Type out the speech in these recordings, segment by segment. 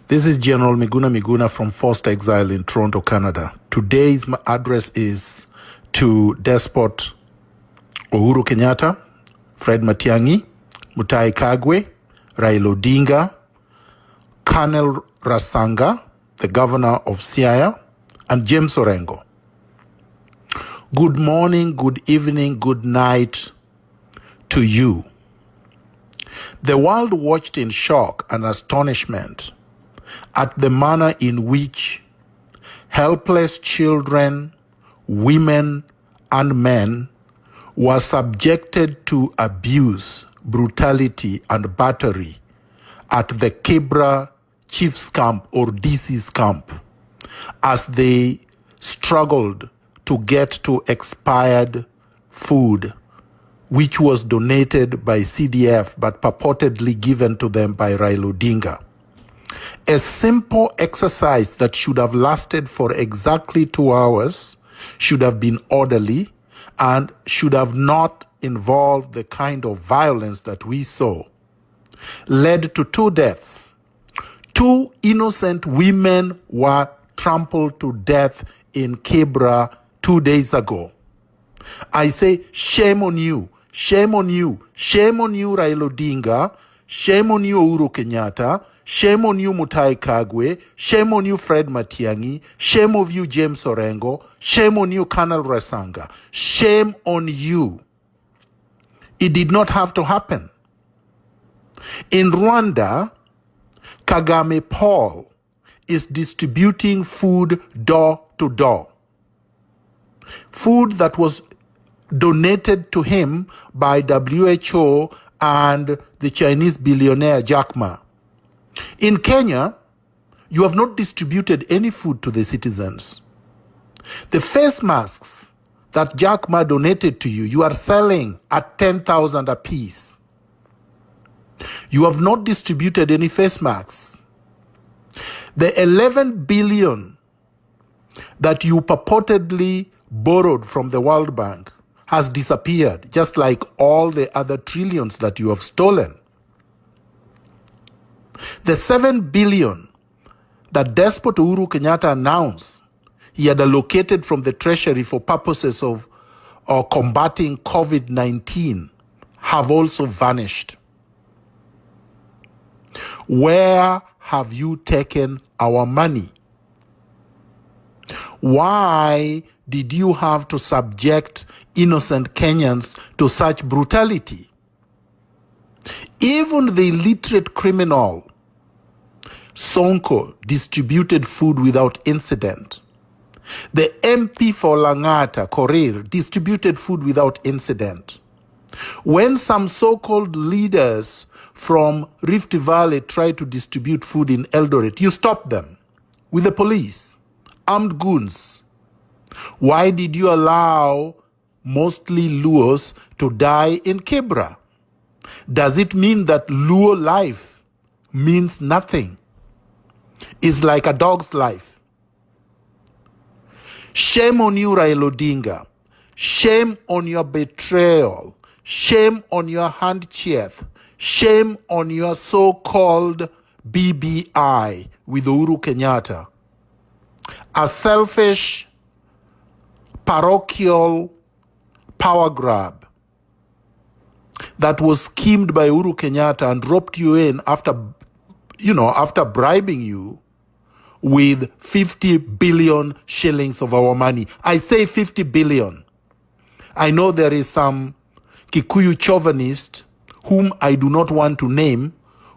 This is General Miguna from Forced Exile in Toronto, Canada. Today's address is to Despot Uhuru Kenyatta, Fred Matiang'i, Mutahi Kagwe, Raila Odinga, Colonel Rasanga, the governor of Siaya, and James Orengo. Good morning, good evening, good night to you. The world watched in shock and astonishment at the manner in which helpless children, women, and men were subjected to abuse, brutality, and battery at the Kibra Chiefs Camp or DC's camp as they struggled to get to expired food, which was donated by CDF but purportedly given to them by Raila Odinga. A simple exercise that should have lasted for exactly 2 hours, should have been orderly, and should have not involved the kind of violence that we saw, led to 2 deaths. 2 innocent women were trampled to death in Kibra 2 days ago. I say, shame on you, shame on you, shame on you, Raila Odinga, shame on you, Uhuru Kenyatta, shame on you, Mutahi Kagwe, shame on you, Fred Matiang'i, shame on you, James Orengo, shame on you, Colonel Rasanga, shame on you. It did not have to happen. In Rwanda, Kagame Paul is distributing food door to door. Food that was donated to him by WHO and the Chinese billionaire Jack Ma. In Kenya, you have not distributed any food to the citizens. The face masks that Jack Ma donated to you, you are selling at 10,000 a piece. You have not distributed any face masks. The 11 billion that you purportedly borrowed from the World Bank has disappeared, just like all the other trillions that you have stolen. The 7 billion that Despot Uhuru Kenyatta announced he had allocated from the treasury for purposes of combating COVID-19 have also vanished. Where have you taken our money? Why did you have to subject innocent Kenyans to such brutality? Even the illiterate criminal Sonko distributed food without incident. The MP for Langata, Korir, distributed food without incident. When some so-called leaders from Rift Valley tried to distribute food in Eldoret, you stopped them with the police, armed goons. Why did you allow mostly Luos to die in Kibra? Does it mean that Luo life means nothing? It's like a dog's life. Shame on you, Raila Odinga. Shame on your betrayal. Shame on your handshake. Shame on your so-called BBI with Uhuru Kenyatta. A selfish, parochial power grab that was schemed by Uhuru Kenyatta and roped you in after bribing you with 50 billion shillings of our money. I say 50 billion. I know there is some Kikuyu chauvinist whom I do not want to name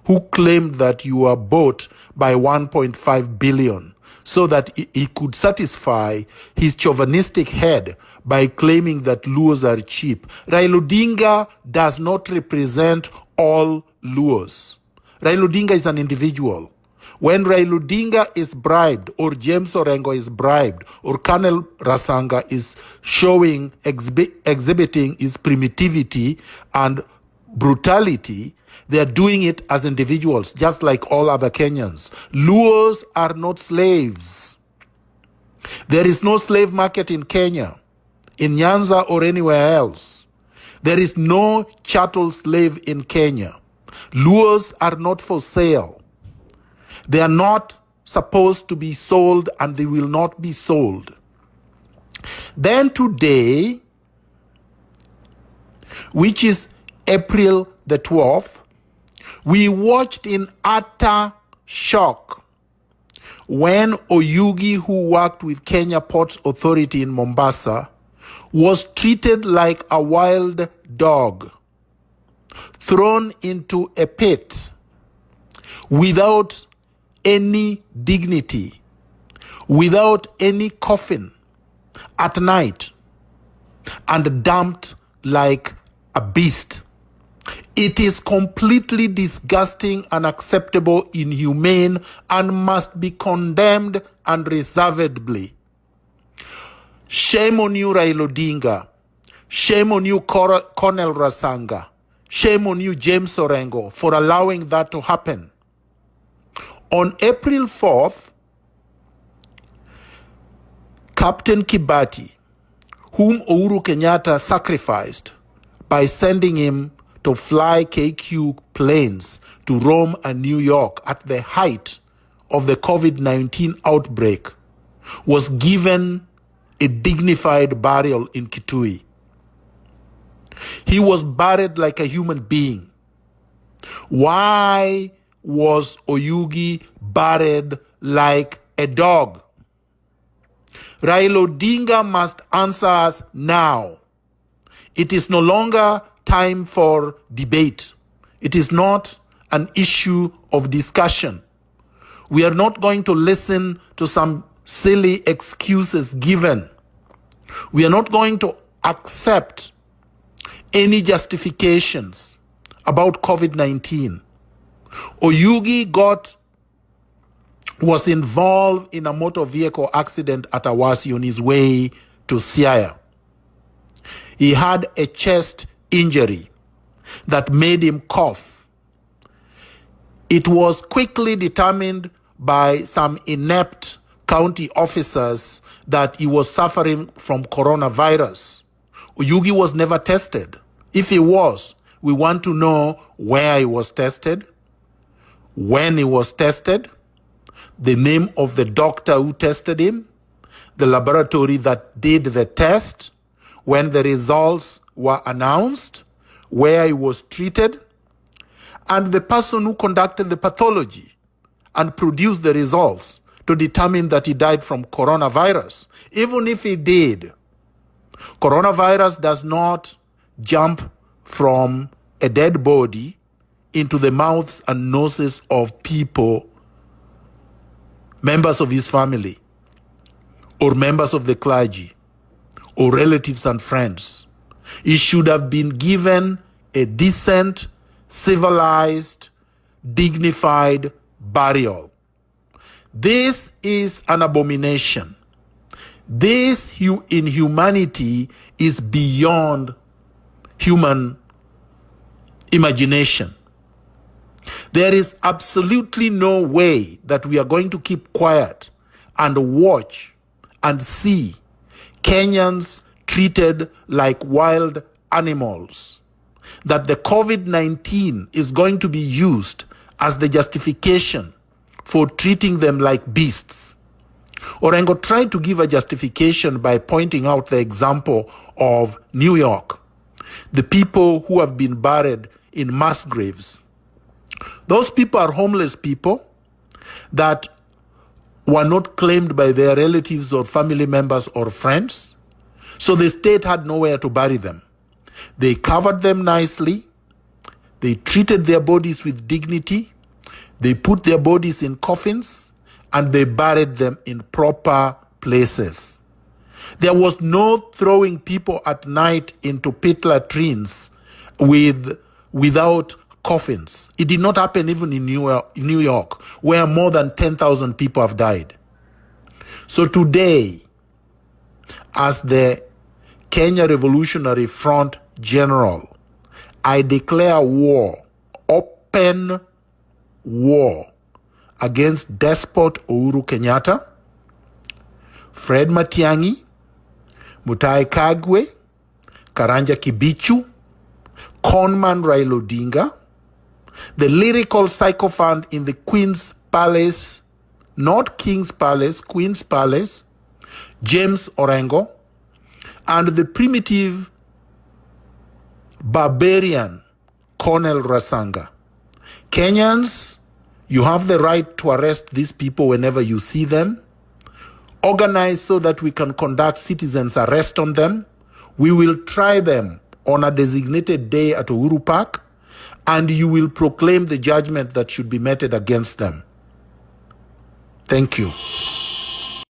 who claimed that you were bought by 1.5 billion so that he could satisfy his chauvinistic head by claiming that Luos are cheap. Raila Odinga does not represent all Luos. Raila Odinga is an individual. When Raila Odinga is bribed, or James Orengo is bribed, or Colonel Rasanga is exhibiting his primitivity and brutality, they are doing it as individuals, just like all other Kenyans. Luos are not slaves. There is no slave market in Kenya, in Nyanza or anywhere else. There is no chattel slave in Kenya. Luos are not for sale. They are not supposed to be sold, and they will not be sold. Then today, which is April the 12th, we watched in utter shock when Oyugi, who worked with Kenya Ports Authority in Mombasa, was treated like a wild dog, thrown into a pit without any dignity, without any coffin, at night, and dumped like a beast. It is completely disgusting, unacceptable, inhumane, and must be condemned unreservedly. Shame on you, Raila Odinga. Shame on you, Cornel Rasanga. Shame on you, James Orengo, for allowing that to happen. On April 4th, Captain Kibati, whom Uhuru Kenyatta sacrificed by sending him to fly KQ planes to Rome and New York at the height of the COVID-19 outbreak, was given a dignified burial in Kitui. He was buried like a human being. Why was Oyugi buried like a dog? Raila Odinga must answer us now. It is no longer time for debate. It is not an issue of discussion. We are not going to listen to some silly excuses given. We are not going to accept any justifications about COVID-19. Oyugi was involved in a motor vehicle accident at Awasi on his way to Siaya. He had a chest injury that made him cough. It was quickly determined by some inept county officers that he was suffering from coronavirus. Oyugi was never tested. If he was, we want to know where he was tested, when he was tested, the name of the doctor who tested him, the laboratory that did the test, when the results were announced, where he was treated, and the person who conducted the pathology and produced the results to determine that he died from coronavirus. Even if he did, coronavirus does not jump from a dead body into the mouths and noses of people, members of his family, or members of the clergy, or relatives and friends. He should have been given a decent, civilized, dignified burial. This is an abomination. This inhumanity is beyond human imagination. There is absolutely no way that we are going to keep quiet and watch and see Kenyans treated like wild animals, that the COVID-19 is going to be used as the justification for treating them like beasts. Orengo tried to give a justification by pointing out the example of New York, the people who have been buried in mass graves. Those people are homeless people that were not claimed by their relatives or family members or friends. So the state had nowhere to bury them. They covered them nicely. They treated their bodies with dignity. They put their bodies in coffins and they buried them in proper places. There was no throwing people at night into pit latrines without coffins. It did not happen even in New York, where more than 10,000 people have died. So today, as the Kenya Revolutionary Front General, I declare war, open war, against despot Uhuru Kenyatta, Fred Matiang'i, Mutahi Kagwe, Karanja Kibichu, conman Raila Odinga, the lyrical sycophant in the Queen's Palace, not King's Palace, Queen's Palace, James Orengo, and the primitive barbarian Colonel Rasanga. Kenyans, you have the right to arrest these people whenever you see them. Organize so that we can conduct citizens' arrest on them. We will try them on a designated day at Uhuru Park, and you will proclaim the judgment that should be meted against them. Thank you.